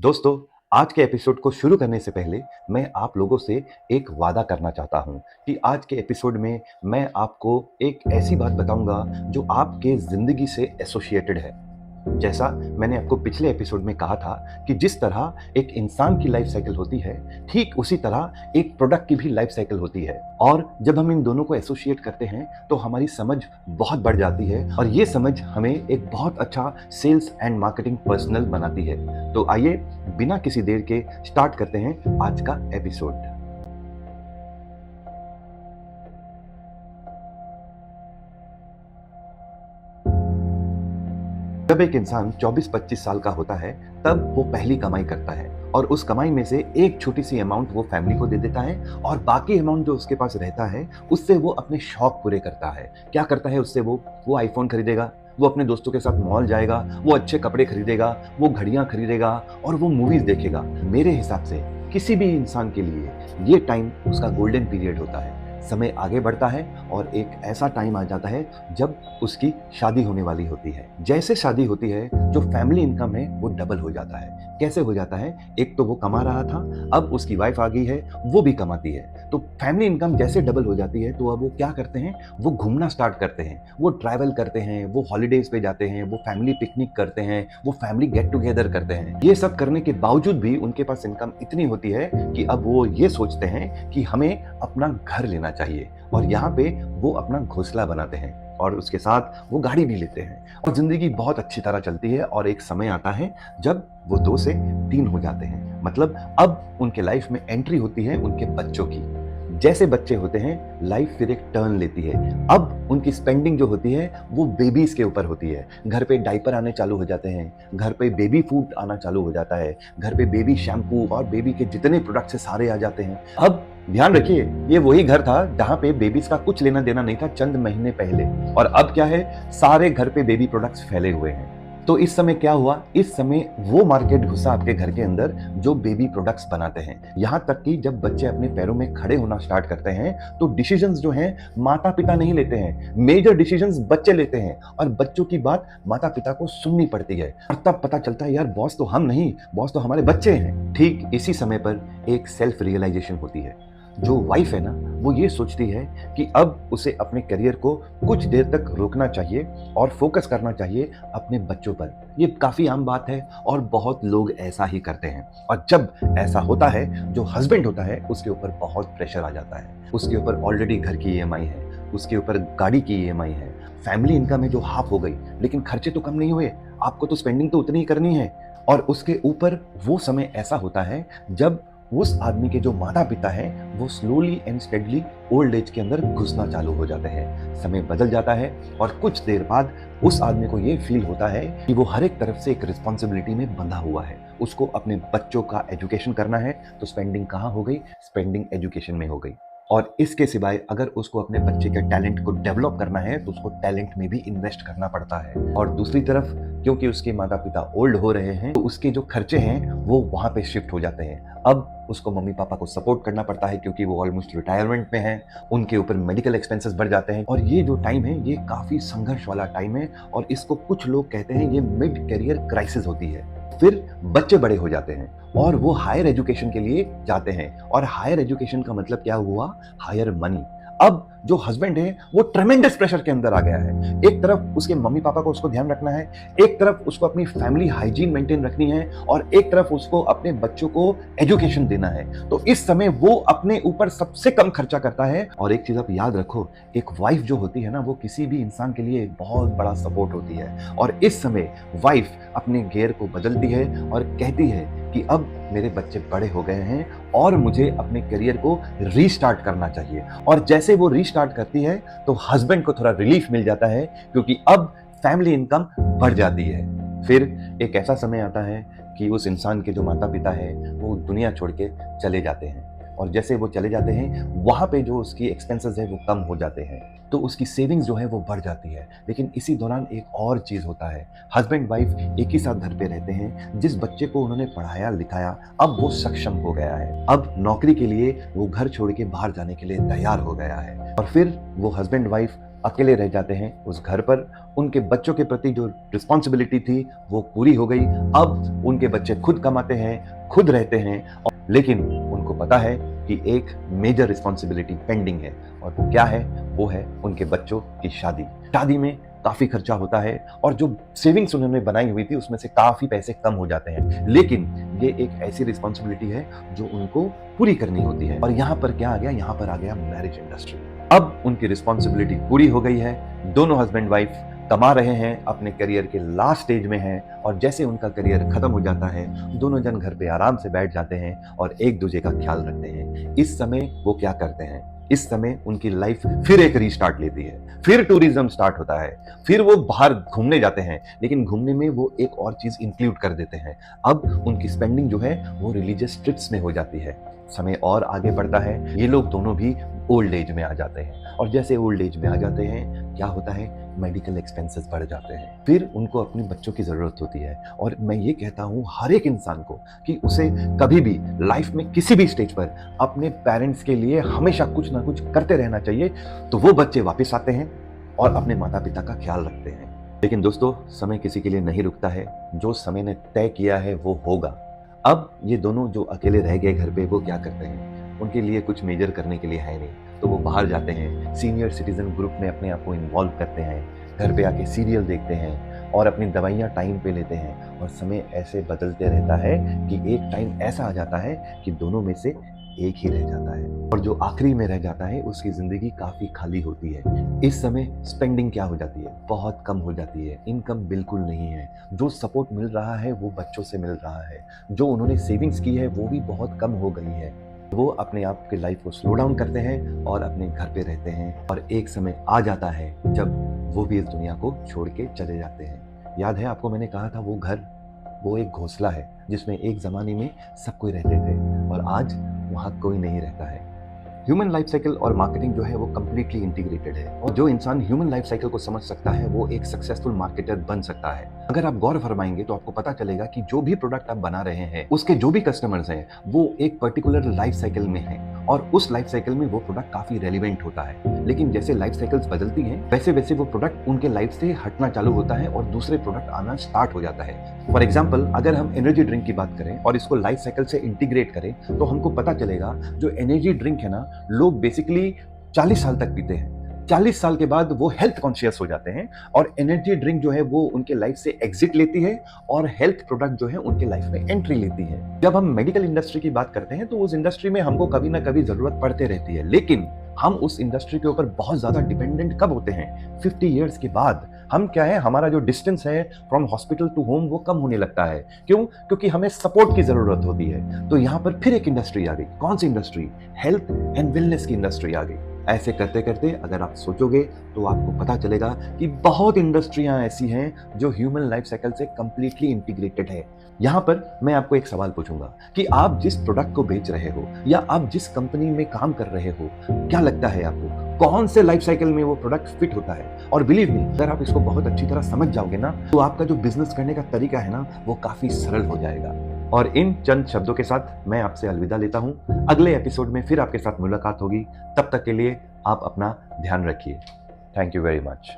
दोस्तों, आज के एपिसोड को शुरू करने से पहले मैं आप लोगों से एक वादा करना चाहता हूं कि आज के एपिसोड में मैं आपको एक ऐसी बात बताऊंगा जो आपके ज़िंदगी से एसोसिएटेड है। जैसा मैंने आपको पिछले एपिसोड में कहा था कि जिस तरह एक इंसान की लाइफ साइकिल होती है, ठीक उसी तरह एक प्रोडक्ट की भी लाइफ साइकिल होती है। और जब हम इन दोनों को एसोसिएट करते हैं तो हमारी समझ बहुत बढ़ जाती है और ये समझ हमें एक बहुत अच्छा सेल्स एंड मार्केटिंग पर्सनल बनाती है। तो आइए बिना किसी देर के स्टार्ट करते हैं आज का एपिसोड। जब एक इंसान 24-25 साल का होता है तब वो पहली कमाई करता है और उस कमाई में से एक छोटी सी अमाउंट वो फैमिली को दे देता है और बाकी अमाउंट जो उसके पास रहता है उससे वो अपने शौक पूरे करता है। क्या करता है उससे? वो आईफोन खरीदेगा, वो अपने दोस्तों के साथ मॉल जाएगा, वो अच्छे कपड़े खरीदेगा, वो घड़ियां खरीदेगा और वो मूवीज देखेगा। मेरे हिसाब से किसी भी इंसान के लिए ये टाइम उसका गोल्डन पीरियड होता है। समय आगे बढ़ता है और एक ऐसा टाइम आ जाता है जब उसकी शादी होने वाली होती है। जैसे शादी होती है जो फैमिली इनकम है वो डबल हो जाता है। कैसे हो जाता है? एक तो वो कमा रहा था, अब उसकी वाइफ आ गई है, वो भी कमाती है, तो फैमिली इनकम जैसे डबल हो जाती है तो अब वो क्या करते हैं? वो घूमना स्टार्ट करते हैं, वो ट्रैवल करते हैं, वो हॉलीडेज पे जाते हैं, वो फैमिली पिकनिक करते हैं, वो फैमिली गेट टुगेदर करते हैं। ये सब करने के बावजूद भी उनके पास इनकम इतनी होती है कि अब वो ये सोचते हैं कि हमें अपना घर लेना चाहिए और यहाँ पे वो अपना घोंसला बनाते हैं और उसके साथ वो गाड़ी भी लेते हैं और जिंदगी बहुत अच्छी तरह चलती है। और एक समय आता है जब वो 2 से 3 हो जाते हैं, मतलब अब उनके लाइफ में एंट्री होती है उनके बच्चों की। जैसे बच्चे होते हैं लाइफ फिर एक टर्न लेती है। अब उनकी स्पेंडिंग जो होती है वो बेबीज के ऊपर होती है। घर पे डायपर आने चालू हो जाते हैं, घर पे बेबी फूड आना चालू हो जाता है, घर पे बेबी शैम्पू और बेबी के जितने प्रोडक्ट्स है सारे आ जाते हैं। अब ध्यान रखिए, ये वही घर था जहां पे बेबीज का कुछ लेना देना नहीं था चंद महीने पहले, और अब क्या है? सारे घर पे बेबी प्रोडक्ट्स फैले हुए हैं। तो इस समय क्या हुआ? इस समय वो मार्केट घुसा आपके घर के अंदर जो बेबी प्रोडक्ट्स बनाते हैं। यहां तक कि जब बच्चे अपने पैरों में खड़े होना स्टार्ट करते हैं तो डिसीजंस जो हैं माता पिता नहीं लेते हैं, मेजर डिसीजंस बच्चे लेते हैं और बच्चों की बात माता पिता को सुननी पड़ती है। और तब पता चलता है यार, बॉस तो हम नहीं, बॉस तो हमारे बच्चे हैं। ठीक इसी समय पर एक सेल्फ रियलाइजेशन होती है। जो वाइफ है ना, वो ये सोचती है कि अब उसे अपने करियर को कुछ देर तक रोकना चाहिए और फोकस करना चाहिए अपने बच्चों पर। ये काफ़ी आम बात है और बहुत लोग ऐसा ही करते हैं। और जब ऐसा होता है, जो हस्बैंड होता है उसके ऊपर बहुत प्रेशर आ जाता है। उसके ऊपर ऑलरेडी घर की ईएमआई है, उसके ऊपर गाड़ी की ईएमआई है, फैमिली इनकम है जो हाफ हो गई, लेकिन खर्चे तो कम नहीं हुए, आपको तो स्पेंडिंग तो उतनी ही करनी है। और उसके ऊपर वो समय ऐसा होता है जब उस आदमी के जो माता पिता हैं वो slowly and steadily old age के अंदर घुसना चालू हो जाते हैं। समय बदल जाता है और कुछ देर बाद उस आदमी को ये फील होता है कि वो हर एक तरफ से एक रिस्पॉन्सिबिलिटी में बंधा हुआ है। उसको अपने बच्चों का एजुकेशन करना है, तो स्पेंडिंग कहाँ हो गई? स्पेंडिंग एजुकेशन में हो गई। और इसके सिवाय अगर उसको अपने बच्चे के टैलेंट को डेवलप करना है तो उसको टैलेंट में भी इन्वेस्ट करना पड़ता है। और दूसरी तरफ क्योंकि उसके माता पिता ओल्ड हो रहे हैं तो उसके जो खर्चे हैं वो वहाँ पे शिफ्ट हो जाते हैं। अब उसको मम्मी पापा को सपोर्ट करना पड़ता है क्योंकि वो ऑलमोस्ट रिटायरमेंट में है, उनके ऊपर मेडिकल एक्सपेंसेस बढ़ जाते हैं। और ये जो टाइम है ये काफ़ी संघर्ष वाला टाइम है और इसको कुछ लोग कहते हैं ये मिड करियर क्राइसिस होती है। फिर बच्चे बड़े हो जाते हैं और वो हायर एजुकेशन के लिए जाते हैं और हायर एजुकेशन का मतलब क्या हुआ? Higher money. अब जो हस्बैंड है वो ट्रेमेंडस प्रेशर के अंदर आ गया है। एक तरफ उसके मम्मी पापा को उसको ध्यान रखना है, एक तरफ उसको अपनी फैमिली हाइजीन मेंटेन रखनी है और एक तरफ उसको अपने बच्चों को एजुकेशन देना है। तो इस समय वो अपने ऊपर सबसे कम खर्चा करता है। और एक चीज आप याद रखो, एक वाइफ जो होती है ना वो किसी भी इंसान के लिए एक बहुत बड़ा सपोर्ट होती है। और इस समय वाइफ अपने गियर को बदलती है और कहती है कि अब मेरे बच्चे बड़े हो गए हैं और मुझे अपने करियर को रीस्टार्ट करना चाहिए। और जैसे वो रीस्टार्ट करती है तो हस्बैंड को थोड़ा रिलीफ मिल जाता है क्योंकि अब फैमिली इनकम बढ़ जाती है। फिर एक ऐसा समय आता है कि उस इंसान के जो माता पिता है वो दुनिया छोड़ के चले जाते हैं और जैसे वो चले जाते हैं वहाँ पे जो उसकी एक्सपेंसेस है वो कम हो जाते हैं, तो उसकी सेविंग्स जो है वो बढ़ जाती है। लेकिन इसी दौरान एक और चीज़ होता है, हस्बैंड वाइफ एक ही साथ घर पे रहते हैं। जिस बच्चे को उन्होंने पढ़ाया लिखाया अब वो सक्षम हो गया है, अब नौकरी के लिए वो घर छोड़ के बाहर जाने के लिए तैयार हो गया है। और फिर वो हस्बैंड वाइफ अकेले रह जाते हैं उस घर पर। उनके बच्चों के प्रति जो रिस्पॉन्सिबिलिटी थी वो पूरी हो गई। अब उनके बच्चे खुद कमाते हैं, खुद रहते हैं, लेकिन उनको पता है कि एक मेजर रिस्पॉन्सिबिलिटी पेंडिंग है, और वो क्या है? वो है उनके बच्चों की शादी। शादी में काफी खर्चा होता है, और जो सेविंग्स उन्होंने बनाई हुई थी उसमें से काफी पैसे कम हो जाते हैं। लेकिन ये एक ऐसी रिस्पॉन्सिबिलिटी है जो उनको पूरी करनी होती है। और यहाँ पर क्या आ गया? यहाँ पर आ गया मैरिज इंडस्ट्री। अब उनकी रिस्पॉन्सिबिलिटी पूरी हो गई है। दोनों हस्बैंड वाइफ कमा रहे हैं, अपने करियर के लास्ट स्टेज में हैं, और जैसे उनका करियर खत्म हो जाता है दोनों जन घर पे आराम से बैठ जाते हैं और एक दूसरे का ख्याल रखते हैं। इस समय वो क्या करते हैं? इस समय उनकी लाइफ फिर एक रीस्टार्ट लेती है, फिर टूरिज्म स्टार्ट होता है, फिर वो बाहर घूमने जाते हैं, लेकिन घूमने में वो एक और चीज इंक्लूड कर देते हैं। अब उनकी स्पेंडिंग जो है वो रिलीजियस ट्रिप्स में हो जाती है। समय और आगे बढ़ता है, ये लोग दोनों भी ओल्ड एज में आ जाते हैं, और जैसे ओल्ड एज में आ जाते हैं क्या होता है? मेडिकल एक्सपेंसेस बढ़ जाते हैं। फिर उनको अपने बच्चों की जरूरत होती है। और मैं ये कहता हूँ हर एक इंसान को कि उसे कभी भी लाइफ में किसी भी स्टेज पर अपने पेरेंट्स के लिए हमेशा कुछ ना कुछ करते रहना चाहिए, तो वो बच्चे वापस आते हैं और अपने माता पिता का ख्याल रखते हैं। लेकिन दोस्तों, समय किसी के लिए नहीं रुकता है। जो समय ने तय किया है वो होगा। अब ये दोनों जो अकेले रह गए घर पे, वो क्या करते हैं? उनके लिए कुछ मेजर करने के लिए है नहीं, तो वो बाहर जाते हैं, सीनियर सिटीजन ग्रुप में अपने आप को इन्वॉल्व करते हैं, घर पे आके सीरियल देखते हैं और अपनी दवाइयाँ टाइम पे लेते हैं। और समय ऐसे बदलते रहता है कि एक टाइम ऐसा आ जाता है कि दोनों में से एक ही रह जाता है, और जो आखिरी में रह जाता है उसकी जिंदगी काफी खाली होती है। इस समय स्पेंडिंग क्या हो जाती है? बहुत कम हो जाती है। इनकम बिल्कुल नहीं है। जो सपोर्ट मिल रहा है वो बच्चों से मिल रहा है। जो उन्होंने सेविंग्स की है वो भी बहुत कम हो गई है। वो अपने आप के लाइफ को स्लो डाउन करते हैं और अपने घर पे रहते हैं, और एक समय आ जाता है जब वो भी इस दुनिया को छोड़ के चले जाते हैं। याद है आपको मैंने कहा था वो घर, वो एक घोंसला है जिसमें एक जमाने में सब कोई रहते थे, और आज वहाँ कोई नहीं रहता है। ह्यूमन लाइफ साइकिल और मार्केटिंग जो है वो कंप्लीटली इंटीग्रेटेड है, और जो इंसान ह्यूमन लाइफ साइकिल को समझ सकता है वो एक सक्सेसफुल मार्केटर बन सकता है। अगर आप गौर फरमाएंगे तो आपको पता चलेगा कि जो भी प्रोडक्ट आप बना रहे हैं उसके जो भी कस्टमर्स हैं वो एक पर्टिकुलर लाइफ साइकिल में हैं, और उस लाइफ साइकिल में वो प्रोडक्ट काफी रेलिवेंट होता है। लेकिन जैसे लाइफ साइकिल्स बदलती हैं वैसे वैसे वो प्रोडक्ट उनके लाइफ से हटना चालू होता है और दूसरे प्रोडक्ट आना स्टार्ट हो जाता है। फॉर एग्जाम्पल, अगर हम एनर्जी ड्रिंक की बात करें और इसको लाइफ साइकिल से इंटीग्रेट करें तो हमको पता चलेगा जो एनर्जी ड्रिंक है ना, लोग बेसिकली 40 साल तक पीते हैं। 40 साल के बाद वो हेल्थ कॉन्शियस हो जाते हैं, और एनर्जी ड्रिंक जो है वो उनके लाइफ से एग्जिट लेती है, और हेल्थ प्रोडक्ट जो है उनके लाइफ में एंट्री लेती है। जब हम मेडिकल इंडस्ट्री की बात करते हैं तो उस इंडस्ट्री में हमको कभी ना कभी जरूरत पड़ते रहती है, लेकिन हम उस इंडस्ट्री के ऊपर बहुत ज्यादा डिपेंडेंट कब होते हैं? 50 ईयर्स के बाद। हम क्या है, हमारा जो डिस्टेंस है फ्रॉम हॉस्पिटल टू होम वो कम होने लगता है। क्यों? क्योंकि हमें सपोर्ट की जरूरत होती है। तो यहाँ पर फिर एक इंडस्ट्री आ गई। कौन सी इंडस्ट्री? हेल्थ एंड वेलनेस की इंडस्ट्री आ गई। ऐसे करते करते अगर आप सोचोगे तो आपको पता चलेगा कि बहुत इंडस्ट्रियां ऐसी हैं जो ह्यूमन लाइफ साइकिल से कंप्लीटली इंटीग्रेटेड है। यहाँ पर मैं आपको एक सवाल पूछूंगा कि आप जिस प्रोडक्ट को बेच रहे हो या आप जिस कंपनी में काम कर रहे हो, क्या लगता है आपको कौन से लाइफ साइकिल में वो प्रोडक्ट फिट होता है? और बिलीव मी, अगर आप इसको बहुत अच्छी तरह समझ जाओगे ना तो आपका जो बिजनेस करने का तरीका है ना वो काफी सरल हो जाएगा। और इन चंद शब्दों के साथ मैं आपसे अलविदा लेता हूं। अगले एपिसोड में फिर आपके साथ मुलाकात होगी। तब तक के लिए आप अपना ध्यान रखिए। Thank you very much.